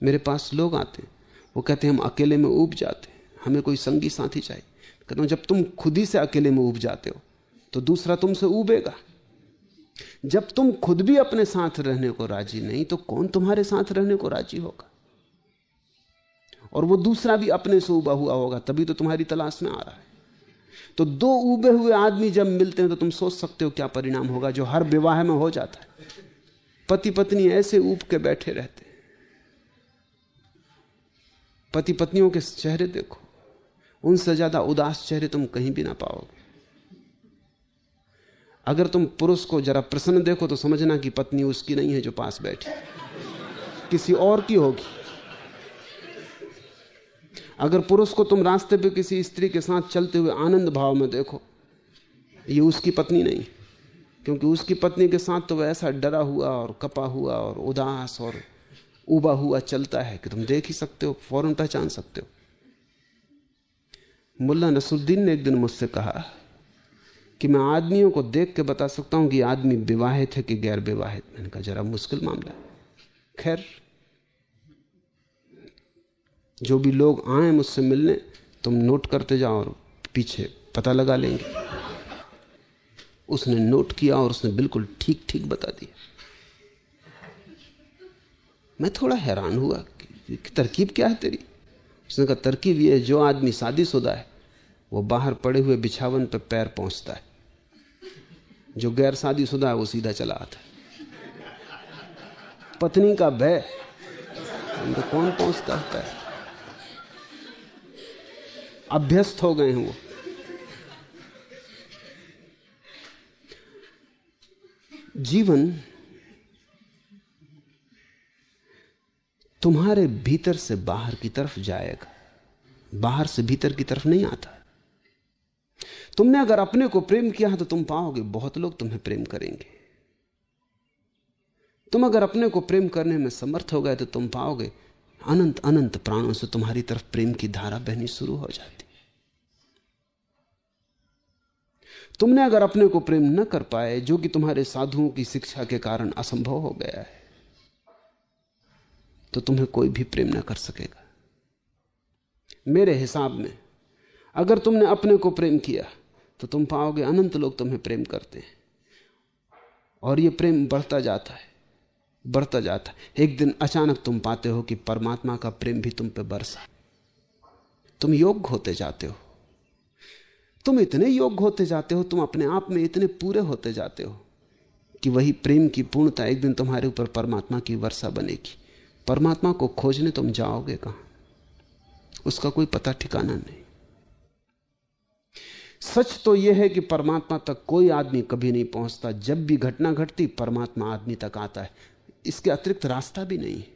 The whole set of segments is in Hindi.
मेरे पास लोग आते हैं, वो कहते हैं हम अकेले में ऊब जाते हैं, हमें कोई संगी साथी चाहिए। कहता हूं जब तुम खुद ही से अकेले में ऊब जाते हो तो दूसरा तुमसे ऊबेगा। जब तुम खुद भी अपने साथ रहने को राजी नहीं तो कौन तुम्हारे साथ रहने को राजी होगा? और वो दूसरा भी अपने से ऊबा हुआ होगा, तभी तो तुम्हारी तलाश में आ रहा है। तो दो ऊबे हुए आदमी जब मिलते हैं तो तुम सोच सकते हो क्या परिणाम होगा, जो हर विवाह में हो जाता है। पति पत्नी ऐसे ऊब के बैठे रहते हैं। पति पत्नियों के चेहरे देखो, उनसे ज्यादा उदास चेहरे तुम कहीं भी ना पाओगे। अगर तुम पुरुष को जरा प्रसन्न देखो तो समझना कि पत्नी उसकी नहीं है जो पास बैठी, किसी और की होगी। अगर पुरुष को तुम रास्ते पे किसी स्त्री के साथ चलते हुए आनंद भाव में देखो, ये उसकी पत्नी नहीं, क्योंकि उसकी पत्नी के साथ तो वह ऐसा डरा हुआ और कपा हुआ और उदास और उबा हुआ चलता है कि तुम देख ही सकते हो, फौरन पहचान सकते हो। मुल्ला नसरुद्दीन ने एक दिन मुझसे कहा कि मैं आदमियों को देख के बता सकता हूं कि आदमी विवाहित है कि गैर विवाहित। मैंने कहा जरा मुश्किल मामला है। खैर, जो भी लोग आए मुझसे मिलने, तुम नोट करते जाओ और पीछे पता लगा लेंगे। उसने नोट किया और उसने बिल्कुल ठीक ठीक बता दिया। मैं थोड़ा हैरान हुआ कि तरकीब क्या है तेरी। उसने कहा तरकीब ये है, जो आदमी शादीशुदा है वो बाहर पड़े हुए बिछावन पर पैर पहुंचता है, जो गैर शादीशुदा है वो सीधा चला आता है। पत्नी का भय, तो कौन पहुंचता है पैर? अभ्यस्त हो गए हैं वो। जीवन तुम्हारे भीतर से बाहर की तरफ जाएगा, बाहर से भीतर की तरफ नहीं आता। तुमने अगर अपने को प्रेम किया है तो तुम पाओगे बहुत लोग तुम्हें प्रेम करेंगे। तुम अगर अपने को प्रेम करने में समर्थ हो गए तो तुम पाओगे अनंत अनंत प्राणों से तुम्हारी तरफ प्रेम की धारा बहनी शुरू हो जाती। तुमने अगर अपने को प्रेम न कर पाए, जो कि तुम्हारे साधुओं की शिक्षा के कारण असंभव हो गया है, तो तुम्हें कोई भी प्रेम न कर सकेगा। मेरे हिसाब में अगर तुमने अपने को प्रेम किया तो तुम पाओगे अनंत लोग तुम्हें प्रेम करते हैं, और यह प्रेम बढ़ता जाता है, बढ़ता जाता है। एक दिन अचानक तुम पाते हो कि परमात्मा का प्रेम भी तुम पे बरसा। तुम योग्य होते जाते हो, तुम इतने योग्य होते जाते हो, तुम अपने आप में इतने पूरे होते जाते हो कि वही प्रेम की पूर्णता एक दिन तुम्हारे ऊपर परमात्मा की वर्षा बनेगी। परमात्मा को खोजने तुम जाओगे कहां? उसका कोई पता ठिकाना नहीं। सच तो यह है कि परमात्मा तक कोई आदमी कभी नहीं पहुंचता। जब भी घटना घटती परमात्मा आदमी तक आता है, इसके अतिरिक्त रास्ता भी नहीं है।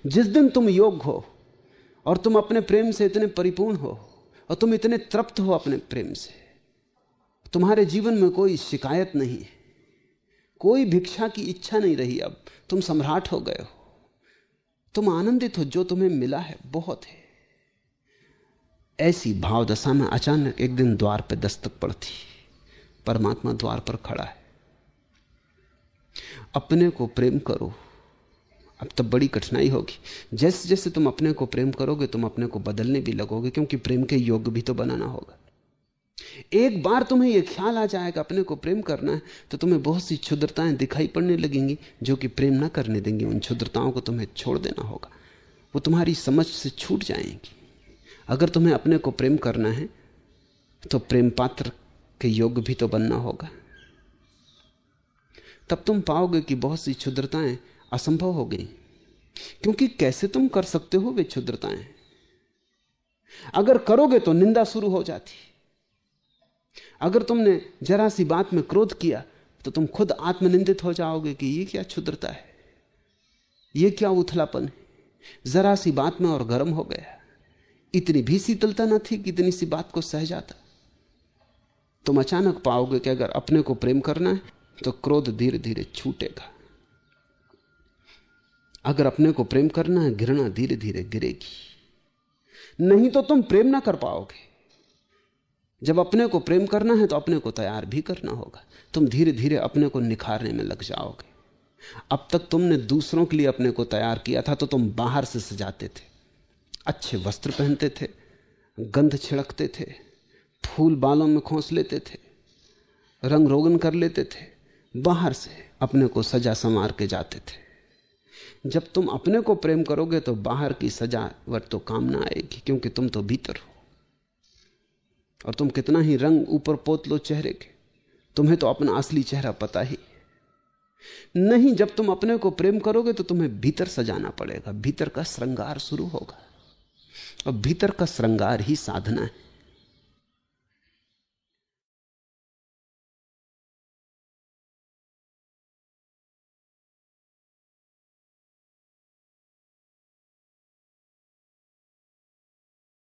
जिस दिन तुम योग्य हो और तुम अपने प्रेम से इतने परिपूर्ण हो और तुम इतने तृप्त हो अपने प्रेम से, तुम्हारे जीवन में कोई शिकायत नहीं है, कोई भिक्षा की इच्छा नहीं रही। अब तुम सम्राट हो गए हो, तुम आनंदित हो, जो तुम्हें मिला है बहुत है। ऐसी भाव दशा में अचानक एक दिन द्वार पर दस्तक पड़ती, परमात्मा द्वार पर खड़ा है। अपने को प्रेम करो। अब तब बड़ी कठिनाई होगी। जैसे जैसे तुम अपने को प्रेम करोगे तुम अपने को बदलने भी लगोगे, क्योंकि प्रेम के योग्य भी तो बनाना होगा। एक बार तुम्हें यह ख्याल आ जाएगा अपने को प्रेम करना है तो तुम्हें बहुत सी क्षुद्रताएं दिखाई पड़ने लगेंगी जो कि प्रेम ना करने देंगी। उन क्षुद्रताओं को तुम्हें छोड़ देना होगा, वो तुम्हारी समझ से छूट जाएंगी। अगर तुम्हें अपने को प्रेम करना है तो प्रेम पात्र के योग्य भी तो बनना होगा। तब तुम पाओगे कि बहुत सी क्षुद्रताएं असंभव हो गई, क्योंकि कैसे तुम कर सकते हो वे क्षुद्रताएं? अगर करोगे तो निंदा शुरू हो जाती। अगर तुमने जरा सी बात में क्रोध किया तो तुम खुद आत्मनिंदित हो जाओगे कि ये क्या क्षुद्रता है, ये क्या उथलापन है। जरा सी बात में और गर्म हो गया, इतनी भी शीतलता न थी कि इतनी सी बात को सह जाता। तुम अचानक पाओगे कि अगर अपने को प्रेम करना है तो क्रोध धीरे धीरे छूटेगा। अगर अपने को प्रेम करना है घृणा धीरे धीरे गिरेगी। नहीं तो तुम प्रेम ना कर पाओगे। जब अपने को प्रेम करना है तो अपने को तैयार भी करना होगा। तुम धीरे धीरे अपने को निखारने में लग जाओगे। अब तक तुमने दूसरों के लिए अपने को तैयार किया था तो तुम बाहर से सजाते थे, अच्छे वस्त्र पहनते थे, गंध छिड़कते थे, फूल बालों में खोस लेते थे, रंग रोगन कर लेते थे, बाहर से अपने को सजा संवार के जाते थे। जब तुम अपने को प्रेम करोगे तो बाहर की सजावट तो काम ना आएगी, क्योंकि तुम तो भीतर हो। और तुम कितना ही रंग ऊपर पोत लो चेहरे के, तुम्हें तो अपना असली चेहरा पता ही नहीं। जब तुम अपने को प्रेम करोगे तो तुम्हें भीतर सजाना पड़ेगा, भीतर का श्रृंगार शुरू होगा, और भीतर का श्रृंगार ही साधना है।